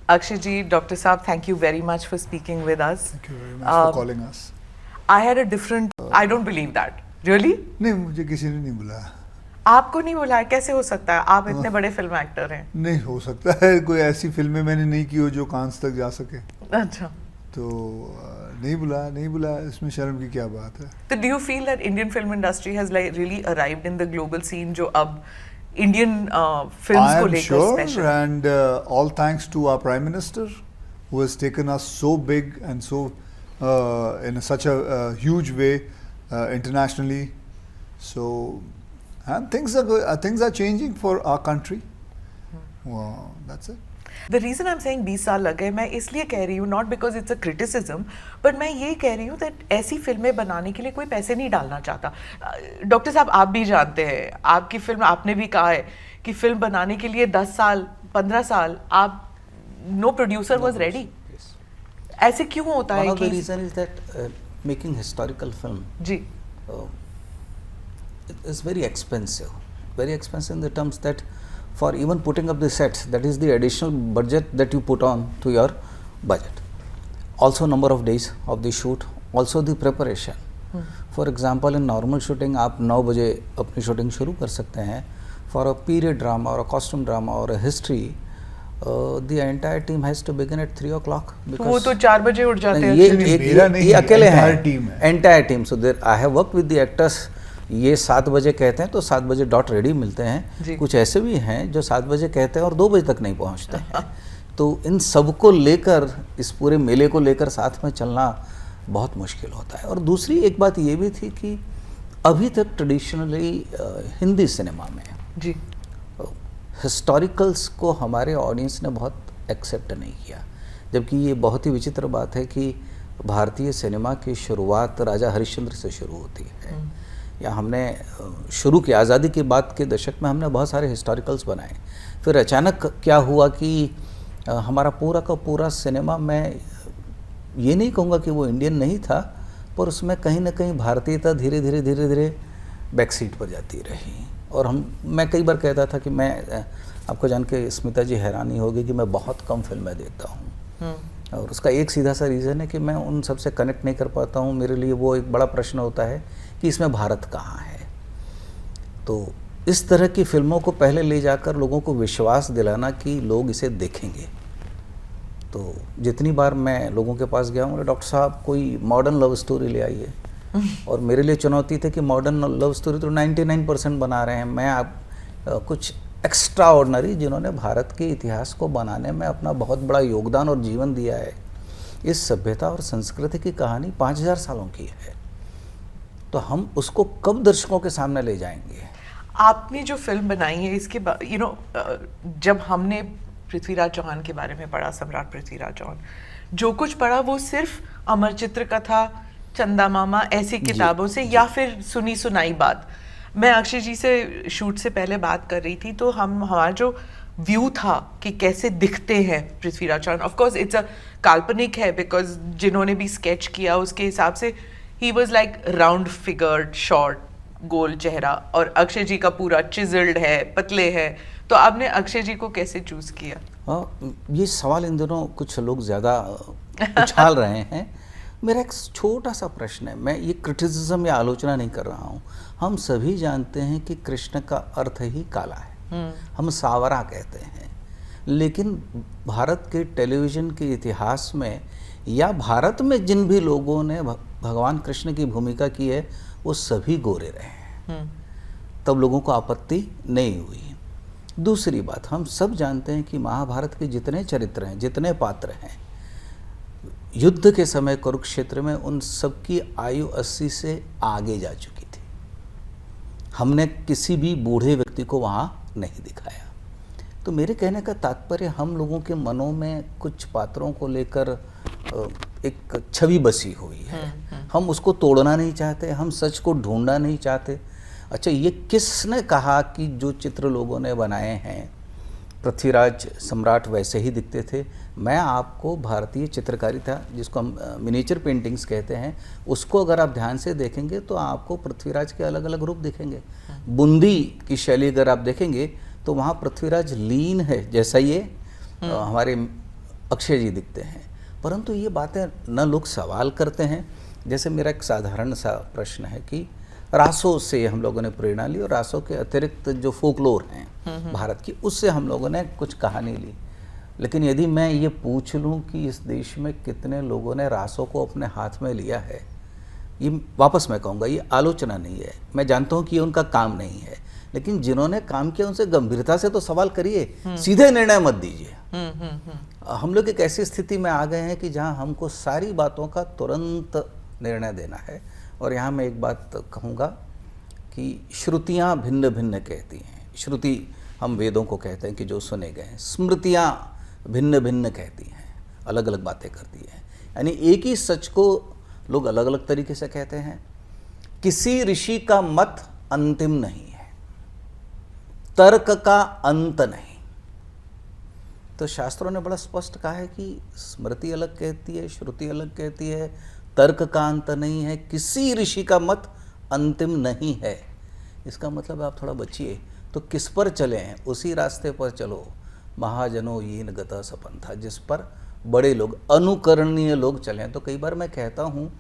Akshay ji, Dr. Saab, thank you very much for speaking with us. Thank you very much for calling us. I had a different. I don't believe that. Really? नहीं, मुझे किसी ने नहीं बुलाया। आपको नहीं बुलाया? कैसे हो सकता है? आप इतने बड़े फिल्म एक्टर हैं। नहीं हो सकता है, कोई ऐसी फिल्में मैंने नहीं की हो जो कांस तक जा सके। अच्छा। तो नहीं बुलाया, इसमें शर्म की क्या बात है? तो do you feel that Indian film industry has like really arrived in the global scene जो अब Indian films को लेकर I am special? sure, and all thanks to our Prime Minister who has taken us so big and so in such a huge way internationally. So and things are changing for our country. Well, that's it. The reason I'm saying 20 साल लग गए, मैं इसलिए कह रही हूँ, not because it's a criticism, but मैं ये कह रही हूँ that ऐसी फिल्में बनाने के लिए कोई पैसे नहीं डालना चाहता। डॉक्टर साहब, आप भी जानते हैं, आपकी फिल्म, आपने भी कहा है कि फिल्म बनाने के लिए 10 साल 15 साल आप no producer was ready. ऐसे क्यों होता है? One of the reason is that making historical film ji is very expensive in the terms that for even putting up the sets, that is the additional budget that you put on to your budget. Also number of days of the shoot, also the preparation. For example, in normal shooting आप 9 बजे अपनी shooting शुरू कर सकते हैं. For a period drama or a costume drama or a history, the entire team has to begin at 3 o'clock. वो तो 4 बजे उठ जाते हैं। ये अकेले हैं, entire team. So there I have worked with the actors. ये 7 बजे कहते हैं तो 7 बजे डॉट रेडी मिलते हैं। कुछ ऐसे भी हैं जो 7 बजे कहते हैं और 2 बजे तक नहीं पहुंचते हैं। तो इन सब को लेकर, इस पूरे मेले को लेकर साथ में चलना बहुत मुश्किल होता है। और दूसरी एक बात ये भी थी कि अभी तक ट्रेडिशनली हिंदी सिनेमा में जी हिस्टोरिकल्स को हमारे ऑडियंस ने बहुत एक्सेप्ट नहीं किया, जबकि ये बहुत ही विचित्र बात है कि भारतीय सिनेमा की शुरुआत राजा हरिश्चंद्र से शुरू होती है। या हमने शुरू किया आज़ादी के बाद के दशक में, हमने बहुत सारे हिस्टोरिकल्स बनाए। फिर अचानक क्या हुआ कि हमारा पूरा का पूरा सिनेमा, मैं ये नहीं कहूँगा कि वो इंडियन नहीं था, पर उसमें कहीं ना कहीं भारतीयता धीरे धीरे बैक सीट पर जाती रही। और मैं कई बार कहता था कि मैं, आपको जान के स्मिता जी हैरानी होगी कि मैं बहुत कम फिल्में देखता हूँ। और उसका एक सीधा सा रीज़न है कि मैं उन सबसे कनेक्ट नहीं कर पाता हूँ। मेरे लिए वो एक बड़ा प्रश्न होता है कि इसमें भारत कहाँ है। तो इस तरह की फिल्मों को पहले ले जाकर लोगों को विश्वास दिलाना कि लोग इसे देखेंगे। तो जितनी बार मैं लोगों के पास गया हूँ, डॉक्टर साहब कोई मॉडर्न लव स्टोरी ले आइए, और मेरे लिए चुनौती थी कि मॉडर्न लव स्टोरी तो 99% बना रहे हैं, मैं आप कुछ एक्स्ट्रा ऑर्डिनरी जिन्होंने भारत के इतिहास को बनाने में अपना बहुत बड़ा योगदान और जीवन दिया है। इस सभ्यता और संस्कृति की कहानी 5000 सालों की है, तो हम उसको कब दर्शकों के सामने ले जाएंगे? आपने जो फिल्म बनाई है इसके बाद जब हमने पृथ्वीराज चौहान के बारे में पढ़ा, सम्राट पृथ्वीराज चौहान, जो कुछ पढ़ा वो सिर्फ अमर चित्र कथा, चंदा मामा ऐसी किताबों से या फिर सुनी सुनाई बात। मैं अक्षय जी से शूट से पहले बात कर रही थी, तो हमारा जो व्यू था कि कैसे दिखते हैं Prithviraj Chauhan, of course it's a काल्पनिक है, बिकॉज जिन्होंने भी स्केच किया उसके हिसाब से ही was like round figured, short, गोल चेहरा, और अक्षय जी का पूरा चिजल्ड है, पतले है। तो आपने अक्षय जी को कैसे चूज किया? ये सवाल इन दिनों कुछ लोग ज़्यादा उछाल रहे हैं। मेरा एक छोटा सा प्रश्न है, मैं ये क्रिटिसिज्म या आलोचना नहीं कर रहा हूँ। हम सभी जानते हैं कि कृष्ण का अर्थ ही काला है, हम सावरा कहते हैं, लेकिन भारत के टेलीविज़न के इतिहास में या भारत में जिन भी लोगों ने भगवान कृष्ण की भूमिका की है वो सभी गोरे रहे हैं, तब लोगों को आपत्ति नहीं हुई। दूसरी बात, हम सब जानते हैं कि महाभारत के जितने चरित्र हैं, जितने पात्र हैं, युद्ध के समय कुरुक्षेत्र में उन सब की आयु 80 से आगे जा चुकी थी। हमने किसी भी बूढ़े व्यक्ति को वहाँ नहीं दिखाया। तो मेरे कहने का तात्पर्य, हम लोगों के मनों में कुछ पात्रों को लेकर एक छवि बसी हुई है, हम उसको तोड़ना नहीं चाहते, हम सच को ढूंढना नहीं चाहते। अच्छा, ये किसने कहा कि जो चित्र लोगों ने बनाए हैं पृथ्वीराज सम्राट वैसे ही दिखते थे? मैं आपको भारतीय चित्रकारिता, जिसको हम मिनिएचर पेंटिंग्स कहते हैं, उसको अगर आप ध्यान से देखेंगे तो आपको पृथ्वीराज के अलग अलग रूप दिखेंगे। बूंदी की शैली अगर आप देखेंगे तो वहाँ पृथ्वीराज लीन है, जैसा ये हमारे अक्षय जी दिखते हैं, परंतु ये बातें न लोग सवाल करते हैं। जैसे मेरा एक साधारण सा प्रश्न है कि रासों से हम लोगों ने प्रेरणा ली और रासों के अतिरिक्त जो फोकलोर हैं भारत की, उससे हम लोगों ने कुछ कहानी ली। लेकिन यदि मैं ये पूछ लूँ कि इस देश में कितने लोगों ने रासों को अपने हाथ में लिया है, ये वापस मैं कहूँगा ये आलोचना नहीं है, मैं जानता हूँ कि ये उनका काम नहीं है, लेकिन जिन्होंने काम किया उनसे गंभीरता से तो सवाल करिए, सीधे निर्णय मत दीजिए। हम लोग एक ऐसी स्थिति में आ गए हैं कि जहाँ हमको सारी बातों का तुरंत निर्णय देना है। और यहाँ मैं एक बात कहूँगा कि श्रुतियाँ भिन्न भिन्न कहती हैं। श्रुति हम वेदों को कहते हैं कि जो सुने गए हैं, स्मृतियाँ भिन्न भिन्न कहती हैं, अलग अलग बातें करती हैं। यानी एक ही सच को लोग अलग अलग तरीके से कहते हैं। किसी ऋषि का मत अंतिम नहीं है, तर्क का अंत नहीं। तो शास्त्रों ने बड़ा स्पष्ट कहा है कि स्मृति अलग कहती है, श्रुति अलग कहती है, तर्क का अंत नहीं है, किसी ऋषि का मत अंतिम नहीं है। इसका मतलब आप थोड़ा बचिए तो किस पर चले हैं, उसी रास्ते पर चलो। महाजनो येन गता सपंथा, जिस पर बड़े लोग, अनुकरणीय लोग चले हैं। तो कई बार मैं कहता हूँ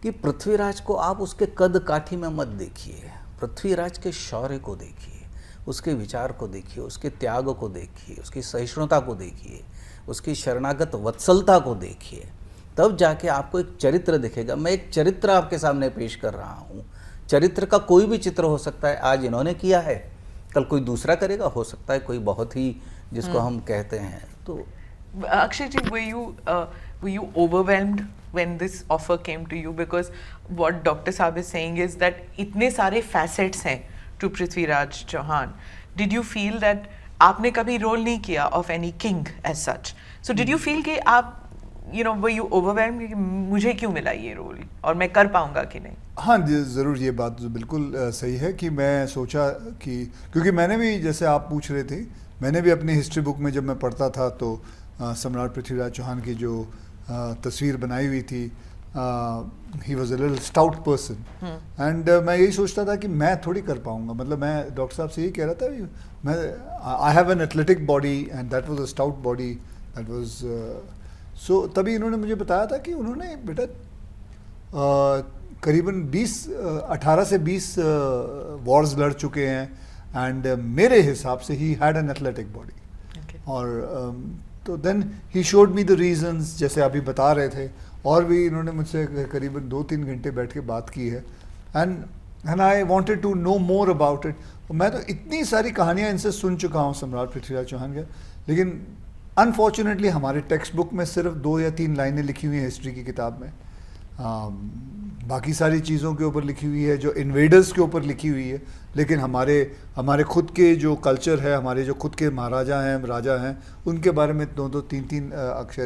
कि पृथ्वीराज को आप उसके कद काठी में मत देखिए, पृथ्वीराज के शौर्य को देखिए, उसके विचार को देखिए, उसके त्याग को देखिए, उसकी सहिष्णुता को देखिए, उसकी शरणागत वत्सलता को देखिए, तब जाके आपको एक चरित्र दिखेगा। मैं एक चरित्र आपके सामने पेश कर रहा हूँ। चरित्र का कोई भी चित्र हो सकता है, आज इन्होंने किया है, कल कोई दूसरा करेगा, हो सकता है कोई बहुत ही जिसको हम कहते हैं। तो Akshay ji, were you overwhelmed when this offer came to you? Because what Dr. Saab is saying is that इतने सारे facets हैं to Prithviraj Chauhan. Did you feel that आपने कभी रोल नहीं किया of any king as such? So did you feel कि आप were you overwhelmed कि मुझे क्यों मिला ये रोल और मैं कर पाऊंगा कि नहीं? हाँ जी, ज़रूर। ये बात बिल्कुल सही है कि मैं सोचा कि, क्योंकि मैंने भी, जैसे आप पूछ रहे थे, मैंने भी अपनी हिस्ट्री बुक में जब मैं पढ़ता था तो सम्राट पृथ्वीराज चौहान की जो तस्वीर बनाई हुई थी, ही was a little stout person, and मैं यही सोचता था कि मैं थोड़ी कर पाऊंगा। मतलब मैं डॉक्टर साहब से यही कह रहा था, मैं I have an athletic body and that was a stout body, that was so. तभी इन्होंने मुझे बताया था कि उन्होंने बेटा करीबन 18 से 20 वॉर्स लड़ चुके हैं, एंड मेरे हिसाब से he had an athletic body. और तो then he showed me the reasons, जैसे अभी बता रहे थे, और भी इन्होंने मुझसे करीबन 2-3 घंटे बैठ के बात की है, and I wanted to know more about it. मैं तो इतनी सारी कहानियाँ इनसे सुन चुका हूँ सम्राट पृथ्वीराज चौहान के, लेकिन अनफॉर्चुनेटली हमारे टेक्स्ट बुक में सिर्फ 2 या 3 लाइनें लिखी हुई हैं हिस्ट्री की किताब में। बाकी सारी चीज़ों के ऊपर लिखी हुई है, जो इन्वेडर्स के ऊपर लिखी हुई है, लेकिन हमारे खुद के जो कल्चर है, हमारे जो खुद के महाराजा हैं, राजा हैं, उनके बारे में 2-2, 3-3 अक्षर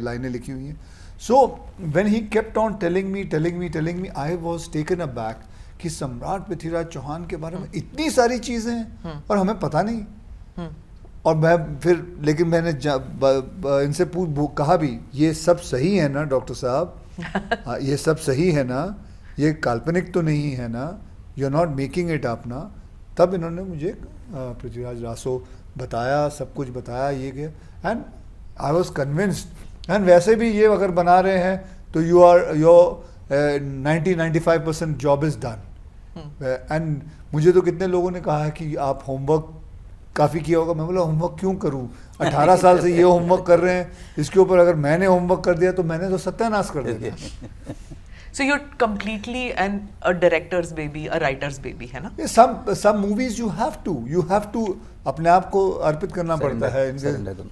लाइनें लिखी हुई हैं। So when he kept on telling me, I was taken aback कि सम्राट पृथ्वीराज चौहान के बारे में इतनी सारी चीज़ें हैं और हमें पता नहीं। और मैं फिर, लेकिन मैंने इनसे कहा भी, ये सब सही है ना डॉक्टर साहब, ये सब सही है ना, ये काल्पनिक तो नहीं है ना, you are not making it up ना। तब इन्होंने मुझे पृथ्वीराज रासो बताया, सब कुछ बताया, ये किया, and I was convinced. And वैसे भी ये अगर बना रहे हैं तो your 90-95% job is done. And मुझे तो कितने लोगों ने कहा है कि आप होमवर्क काफ़ी किया होगा। मैं बोला होमवर्क क्यों करूं, 18 साल से ये होमवर्क कर रहे हैं, इसके ऊपर अगर मैंने होमवर्क कर दिया तो मैंने तो सत्यानाश कर दिया। So you're completely a director's baby, a writer's baby, है ना? Some movies you have to अपने आप को अर्पित करना पड़ता है।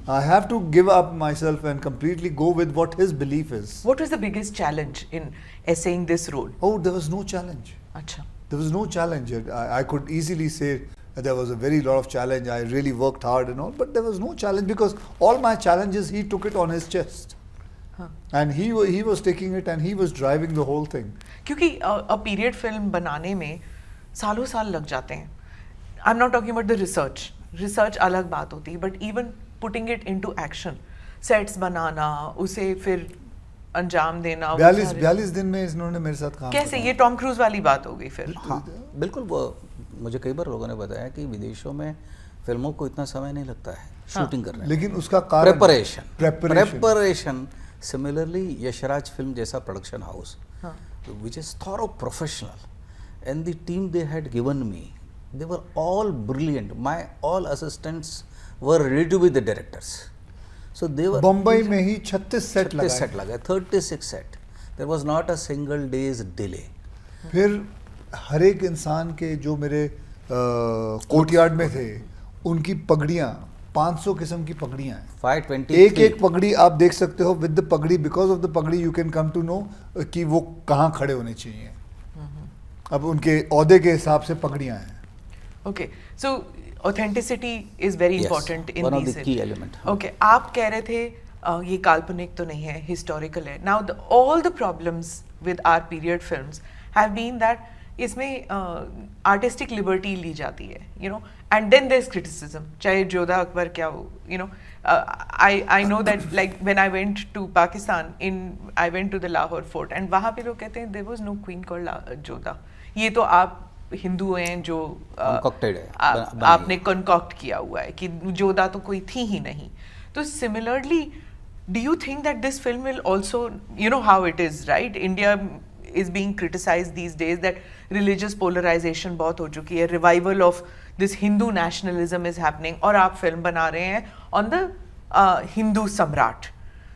I have to give up myself and completely go with what his belief is. What was the biggest challenge in essaying this role? Oh, there was no challenge. अच्छा. There was no challenge. I could easily say there was a very lot of challenge. I really worked hard and all, but there was no challenge because all my challenges he took it on his chest. And he was taking it and he was driving the whole thing. क्योंकि a period film बनाने में सालों साल लग जाते हैं. I'm not talking about the research. Research अलग बात होती है, but even putting it into action, sets बनाना, उसे फिर अंजाम देना. 42 दिन में इन्होंने मेरे साथ काम कैसे? ये टॉम क्रूज वाली बात हो गई फिर. हाँ, बिल्कुल। वो मुझे कई बार लोगों ने बताया कि विदेशों में फिल्मों को इतना समय नहीं लगता है शूटिंग करने में। लेकिन उसका कारण प्रेपरेशन सिमिलरली यशराज फिल्म जैसा production house which is thorough professional, and the team they had given me, they were all brilliant. My all assistants were ready to be the directors. So they were Bombay में ही 36 set 36 set लगा 36 set. There was not a single day's delay. फिर हर एक इंसान के जो मेरे courtyard में थे उनकी पगड़ियाँ 500 किस्म की पगड़ियाँ हैं। 523 एक एक पगड़ी आप देख सकते हो with the pagdi, because of the pagdi you can come to know कि वो कहाँ खड़े होने चाहिए। अब उनके औहदे के हिसाब से पगड़ियाँ हैं। Okay, so authenticity is very Yes, important in one of these the key element. Okay, आप कह रहे थे ये काल्पनिक तो नहीं है, historical है. Now all the problems with our period films have been that इसमें artistic liberty ली जाती है, you know, and then there's criticism. चाहे जोधा अकबर क्या हो, you know, I know that like when I went to Pakistan, I went to the Lahore Fort and वहाँ पे लोग कहते हैं there was no queen called Jodha. ये तो आप हिंदू हैं जो Concocted है, आपने कंकॉक्ट किया हुआ है कि जोधा तो कोई थी ही नहीं. तो similarly do you think that this film will also, you know how it is, right? India is being criticized these days that religious polarization बहुत हो चुकी है, revival of this Hindu nationalism is happening और आप film बना रहे हैं on the Hindu Samrat.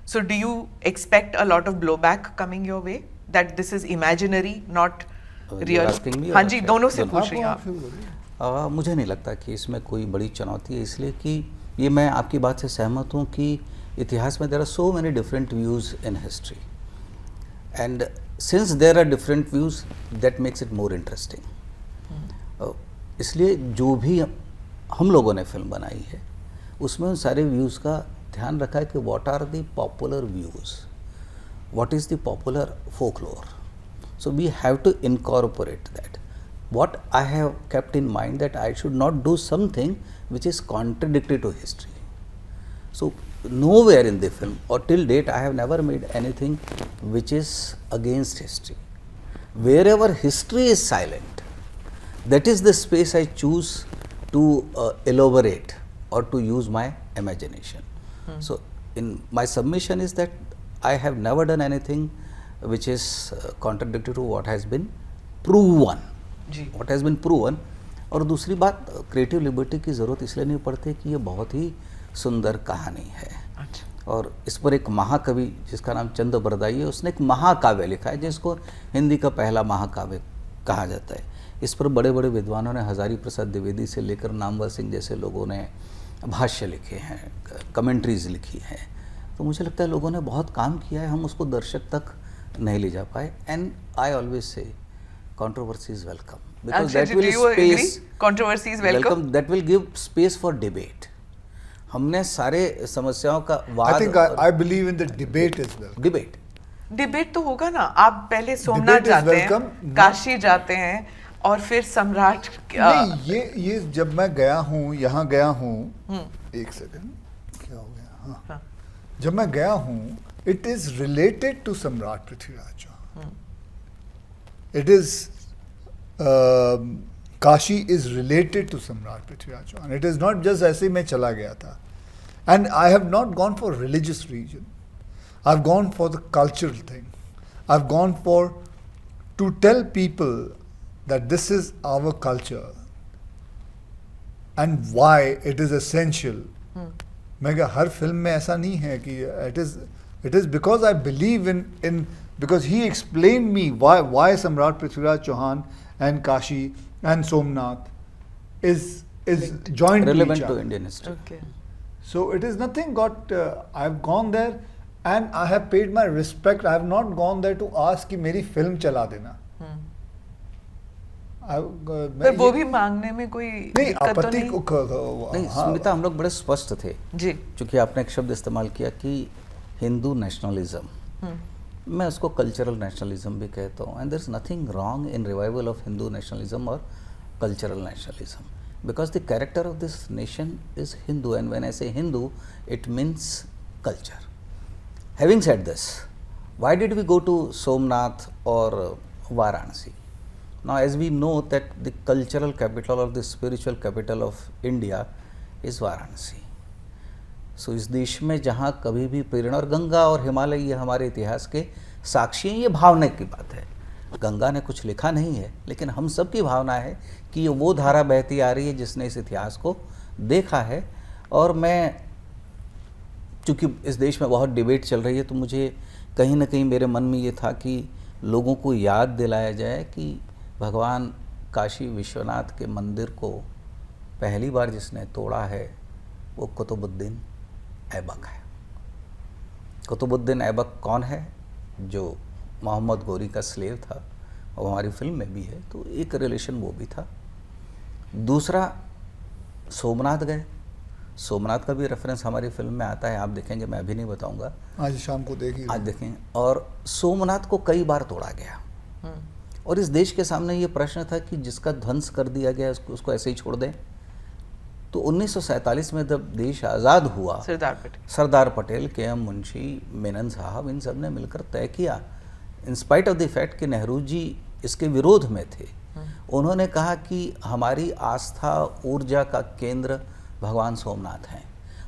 So do you expect a lot of blowback coming your way that this is imaginary, not real? asking me or हाँ जी, क्या? दोनों से दोनों। पूछ रही हैं आप. मुझे नहीं लगता कि इसमें कोई बड़ी चुनौती है, इसलिए कि ये मैं आपकी बात से सहमत हूँ कि इतिहास में there are so many different views in history, and since there are different views that makes it more interesting. इसलिए जो भी हम लोगों ने फिल्म बनाई है उसमें उन सारे व्यूज़ का ध्यान रखा है कि what are the popular views, what is the popular folklore. So we have to incorporate that. What I have kept in mind that I should not do something which is contradictory to history. So nowhere in the film or till date I have never made anything which is against history. Wherever history is silent, that is the space I choose to elaborate or to use my imagination. So in my submission is that I have never done anything which is contradictory to what has been proven. जी. What has been proven. और दूसरी बात, creative liberty की ज़रूरत इसलिए नहीं पड़ती कि ये बहुत ही सुंदर कहानी है. अच्छा. और इस पर एक महाकवि जिसका नाम चंद बरदाई है, उसने एक महाकाव्य लिखा है जिसको हिंदी का पहला महाकाव्य कहा जाता है. इस पर बड़े बड़े विद्वानों ने, हजारी प्रसाद द्विवेदी से लेकर नामवर सिंह जैसे लोगों ने भाष्य लिखे हैं, कमेंट्रीज लिखी हैं. तो मुझे लगता है लोगों ने बहुत काम किया है, हम उसको दर्शक तक नहीं ले जा पाए. And I always say controversy is welcome, because अच्छा, that will do you agree? space Controversy is welcome? that will give space for debate. हमने सारे समस्याओं का वाद I think I believe in the debate as well. Debate debate तो होगा ना. आप पहले सोमनाथ Debate is जाते हैं, welcome. काशी जाते हैं और फिर सम्राट नहीं, ये जब मैं गया हूँ, यहाँ गया हूँ, एक सेकंड, क्या हो गया? हाँ, जब मैं गया हूँ, it is related to सम्राट Prithviraj Chauhan. It is Kashi is related to सम्राट Prithviraj Chauhan. It is not just ऐसे मैं चला गया था. And I have not gone for religious reason. I've gone for the cultural thing. I've gone for to tell people that this is our culture and why it is essential. मैं कहा हर film में ऐसा नहीं है कि it is because I believe in because he explained me why Samrat Prithviraj Chauhan and Kashi and Somnath is joined relevant to each to other. Indian history. Okay. So it is nothing got. I've gone there and I have paid my respect. I have not gone there to ask कि मेरी film चला देना. पर वो भी मांगने में कोई नहीं दिक्कत तो आपत्ति नहीं हाँ, स्मिता, हम लोग बड़े स्पष्ट थे जी. क्योंकि आपने एक शब्द इस्तेमाल किया कि हिंदू नेशनलिज्म, मैं उसको कल्चरल नेशनलिज्म भी कहता हूँ. And there is nothing wrong in revival of Hindu nationalism और cultural nationalism, because the character of this nation is Hindu, and when I say Hindu it means culture. Having said this, why did we go to Somnath और Varanasi? Now, as we know that the cultural capital or the spiritual capital of India इस वाराणसी। सो इस देश में जहाँ कभी भी प्रेरणा, और गंगा और हिमालय ये हमारे इतिहास के साक्षी हैं, ये भावना की बात है। गंगा ने कुछ लिखा नहीं है, लेकिन हम सब की भावना है कि ये वो धारा बहती आ रही है जिसने इस इतिहास को देखा है। और मैं, चूँकि इस देश में बहुत डिबेट चल रही है, तो मुझे कहीं ना कहीं मेरे मन में ये था कि लोगों को याद दिलाया जाए कि भगवान काशी विश्वनाथ के मंदिर को पहली बार जिसने तोड़ा है वो कुतुबुद्दीन ऐबक है। कुतुबुद्दीन ऐबक कौन है? जो मोहम्मद गोरी का स्लेव था, और हमारी फिल्म में भी है, तो एक रिलेशन वो भी था। दूसरा, सोमनाथ गए। सोमनाथ का भी रेफरेंस हमारी फिल्म में आता है, आप देखेंगे, मैं अभी नहीं बताऊंगा, आज शाम को देखिए, आज देखें। और सोमनाथ को कई बार तोड़ा गया, और इस देश के सामने ये प्रश्न था कि जिसका ध्वंस कर दिया गया उसको ऐसे ही छोड़ दें। तो 1947 में जब देश आज़ाद हुआ, सरदार पटेल, के.एम. मुंशी, मेनन साहब, इन सब ने मिलकर तय किया, इंस्पाइट ऑफ द फैक्ट कि नेहरू जी इसके विरोध में थे, उन्होंने कहा कि हमारी आस्था, ऊर्जा का केंद्र भगवान सोमनाथ हैं।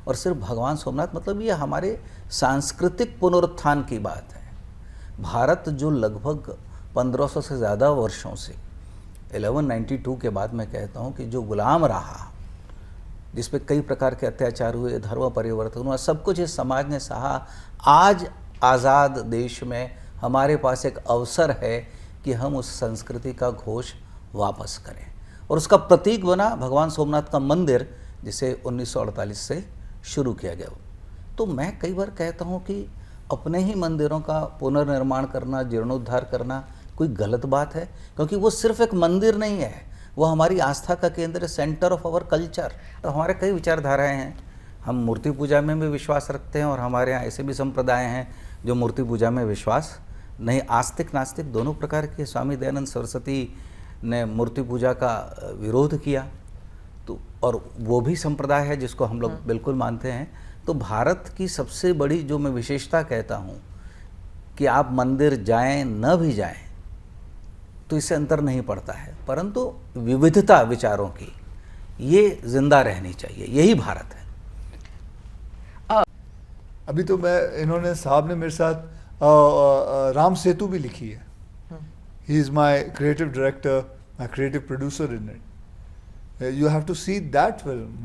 और सिर्फ भगवान सोमनाथ मतलब ये हमारे सांस्कृतिक पुनरुत्थान की बात है। भारत जो लगभग 1500 से ज़्यादा वर्षों से, 1192 के बाद मैं कहता हूँ कि जो गुलाम रहा, जिस पे कई प्रकार के अत्याचार हुए, धर्म परिवर्तन हुआ, सब कुछ इस समाज ने सहा। आज आज़ाद देश में हमारे पास एक अवसर है कि हम उस संस्कृति का घोष वापस करें, और उसका प्रतीक बना भगवान सोमनाथ का मंदिर, जिसे 1948 से शुरू किया गया। तो मैं कई बार कहता हूँ कि अपने ही मंदिरों का पुनर्निर्माण करना, जीर्णोद्धार करना कोई गलत बात है, क्योंकि वो सिर्फ एक मंदिर नहीं है, वो हमारी आस्था का केंद्र, सेंटर ऑफ आवर कल्चर। तो हमारे कई विचारधाराएं हैं, हम मूर्ति पूजा में भी विश्वास रखते हैं, और हमारे यहाँ ऐसे भी संप्रदाय हैं जो मूर्ति पूजा में विश्वास नहीं, आस्तिक नास्तिक दोनों प्रकार के। स्वामी दयानंद सरस्वती ने मूर्ति पूजा का विरोध किया, तो और वो भी संप्रदाय है जिसको हम लोग बिल्कुल मानते हैं। तो भारत की सबसे बड़ी जो मैं विशेषता कहता हूँ कि आप मंदिर जाएं न भी जाएं तो इससे अंतर नहीं पड़ता है, परंतु विविधता विचारों की ये जिंदा रहनी चाहिए, यही भारत है। अभी तो इन्होंने साहब ने मेरे साथ राम सेतु भी लिखी है। He is my creative director, my creative producer in it. You have to see that film.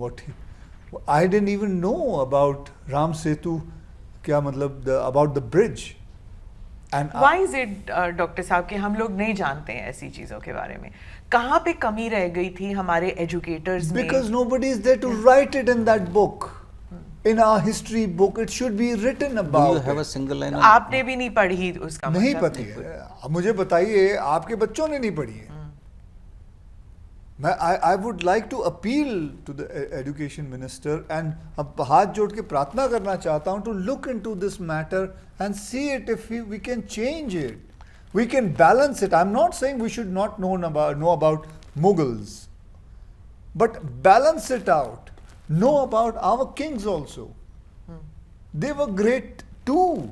I didn't even know about Ram Setu, क्या मतलब about the bridge. And why is it, doctor साहब, कि हम लोग नहीं जानते हैं ऐसी चीजों के बारे में? कहाँ पे कमी रह गई थी हमारे एजुकेटर्स में? Because nobody is there to write it in that book. In our history book, it should be written about. Do you have a single line? आपने भी नहीं पढ़ी उसका? नहीं पढ़ी है। अब मुझे बताइए, आपके बच्चों ने नहीं पढ़ी है। I would like to appeal to the education minister, and अब हाथ जोड़ के प्रार्थना करना चाहता हूँ to look into this matter and see it if we can change it. We can balance it. I'm not saying we should not know about Mughals, but balance it out. Know about our kings also. They were great too.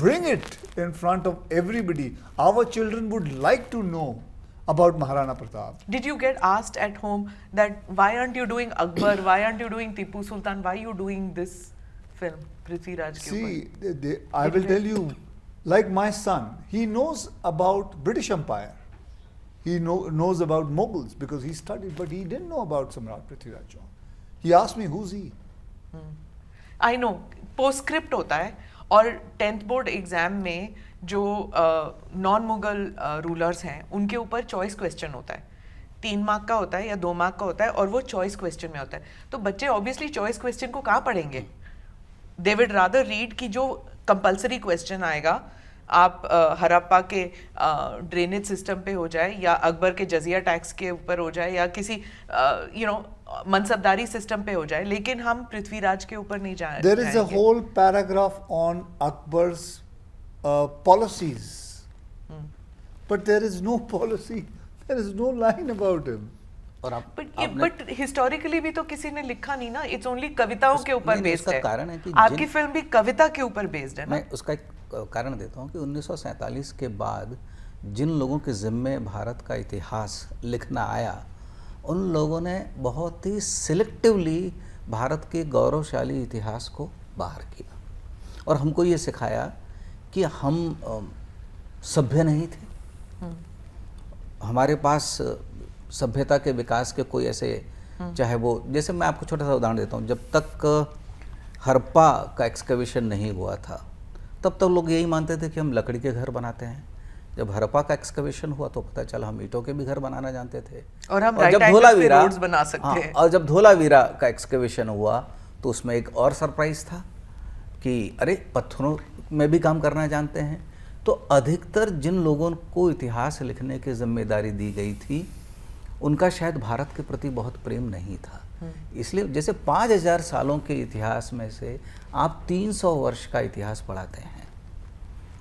Bring it in front of everybody. Our children would like to know about Maharana Pratap. Did you get asked at home that why aren't you doing Akbar, why aren't you doing Tipu Sultan, why are you doing this film, Prithviraj ke upar? See, I will tell you, like my son, he knows about British Empire. He knows about Mughals because he studied, but he didn't know about Samrat Prithviraj Chauhan. He asked me, who's he? I know, postscript होता है, और 10th board exam में जो non Mughal rulers हैं उनके ऊपर choice question होता है, 3 मार्क का होता है या 2 मार्क का होता है, और वो चॉइस क्वेश्चन में होता है। तो बच्चे ऑब्वियसली चॉइस क्वेश्चन को कहाँ पढ़ेंगे? दे विड रादर रीड कि जो कंपलसरी क्वेश्चन आएगा, आप हड़प्पा के ड्रेनेज सिस्टम पे हो जाए, या अकबर के जजिया टैक्स के ऊपर हो जाए, या किसी मनसबदारी सिस्टम पे हो जाए, लेकिन हम पृथ्वीराज के ऊपर नहीं जाए। There is a whole paragraph on Akbar's policies, but there is no policy, there is no line about him. और बट हिस्टोरिकली भी तो किसी ने लिखा नहीं ना, इट्स ओनली कविताओं के ऊपर बेस्ड है। कारण है कि आपकी फिल्म भी कविता के ऊपर बेस्ड है ना। मैं उसका एक कारण देता हूँ कि 1947 के बाद जिन लोगों के जिम्मे भारत का इतिहास लिखना आया, उन लोगों ने बहुत ही सिलेक्टिवली भारत के गौरवशाली इतिहास को बाहर किया और हमको ये सिखाया कि हम सभ्य नहीं थे। हमारे पास सभ्यता के विकास के कोई ऐसे, चाहे वो, जैसे मैं आपको छोटा सा उदाहरण देता हूँ, जब तक हड़प्पा का एक्सकवेशन नहीं हुआ था तब तक लोग यही मानते थे कि हम लकड़ी के घर बनाते हैं। जब हड़प्पा का एक्सकवेशन हुआ तो पता चला हम ईंटों के भी घर बनाना जानते थे। और हम जब right angles पे roads बना सकते हैं। और जब धोलावीरा का एक्सकवेशन हुआ तो उसमें एक और सरप्राइज था कि अरे पत्थरों में भी काम करना जानते हैं। तो अधिकतर जिन लोगों को इतिहास लिखने की जिम्मेदारी दी गई थी उनका शायद भारत के प्रति बहुत प्रेम नहीं था। इसलिए जैसे 5000 सालों के इतिहास में से आप 300 वर्ष का इतिहास पढ़ाते हैं,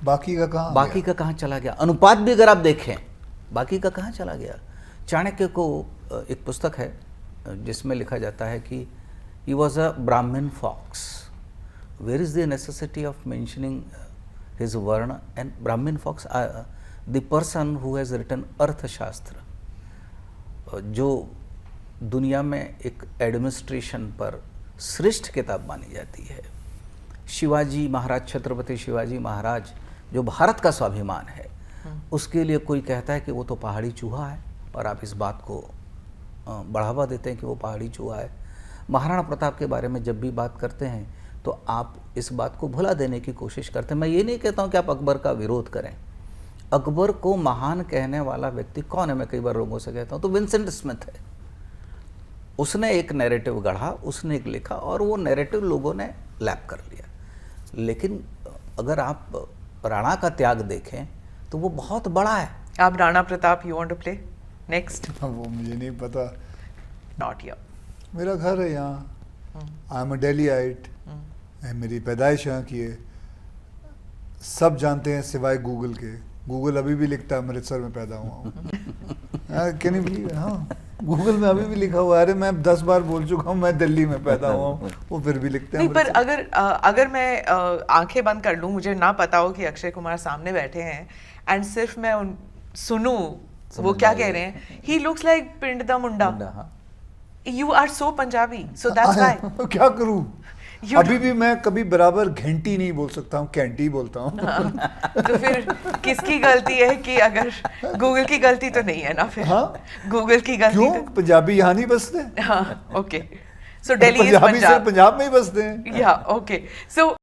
बाकी का कहाँ बाकी का कहाँ चला गया? अनुपात भी अगर आप देखें, बाकी का कहाँ चला गया? चाणक्य को एक पुस्तक है जिसमें लिखा जाता है कि ही was a Brahmin folks, where is the necessity of mentioning his varna and Brahmin folks the person who has written Arthashastra, जो दुनिया में एक एडमिनिस्ट्रेशन पर श्रेष्ठ किताब मानी जाती है। शिवाजी महाराज, छत्रपति शिवाजी महाराज जो भारत का स्वाभिमान है, उसके लिए कोई कहता है कि वो तो पहाड़ी चूहा है और आप इस बात को बढ़ावा देते हैं कि वो पहाड़ी चूहा है। महाराणा प्रताप के बारे में जब भी बात करते हैं तो आप इस बात को भुला देने की कोशिश करते हैं। मैं ये नहीं कहता हूँ कि आप अकबर का विरोध करें। अकबर को महान कहने वाला व्यक्ति कौन है? मैं कई बार लोगों से कहता हूँ तो विंसेंट स्मिथ है। उसने एक नैरेटिव गढ़ा, उसने एक लिखा और वो नैरेटिव लोगों ने लैप कर लिया। लेकिन अगर आप राणा का त्याग देखें तो वो बहुत बड़ा है। आप Rana Pratap, you want to play next? वो मुझे नहीं पता। Not here. मेरा घर है यहाँ, आई एम अ डेलीआइट, मेरी पैदाइश यहाँ की है। सब जानते हैं सिवाय गूगल के। गूगल अभी भी लिखता है अमृतसर में पैदा हुआ हूँ। Can you believe? हाँ, गूगल में अभी भी लिखा हुआ है। अरे मैं 10 बार बोल चुका हूँ मैं दिल्ली में पैदा हुआ हूँ, वो फिर भी लिखते हैं नहीं, पर अमृतसर। अगर मैं आंखें बंद कर लूं, मुझे ना पता हो कि अक्षय कुमार सामने बैठे हैं एंड सिर्फ मैं सुनूं वो क्या कह रहे हैं, ही लुक्स लाइक पिंड दा मुंडा। हाँ। You are so Punjabi, so that's why. क्या करूँ? अभी भी मैं कभी बराबर घंटी नहीं बोल सकता हूँ, कैंटी बोलता हूँ। तो फिर किसकी गलती है कि अगर गूगल की गलती तो नहीं है ना फिर? हाँ? गूगल की गलती क्यों? पंजाबी यहाँ नहीं बसते? हाँ, okay. So Delhi is Punjabi Punjab. सिर्फ पंजाब में ही बसते हैं। या ओके। सो